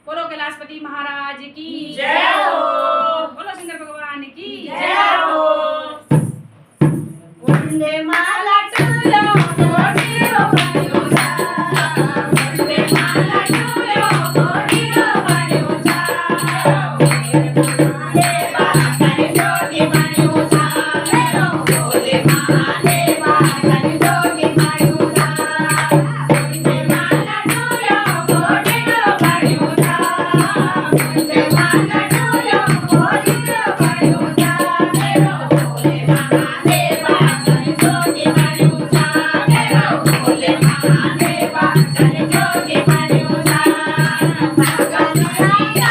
बोलो कैलाशपति महाराज की जय हो। बोलो शंकर भगवान की जय हो। वंदे माला टुलो कोटिरो बन्युजा वंदे माला टुलो कोटिरो बन्युजा देवा कनि जोगी बन्युजा मेरो भोले महादेवा कनि जोगी बन्युजा वंदे माला टुलो कोटिरो बन्युजा वंदे माला टुलो कोटिरो बन्युजा मेरो भोले महादेवा कनि जोगी बन्युजा मेरो भोले महादेवा कनि जोगी बन्युजा भगत राया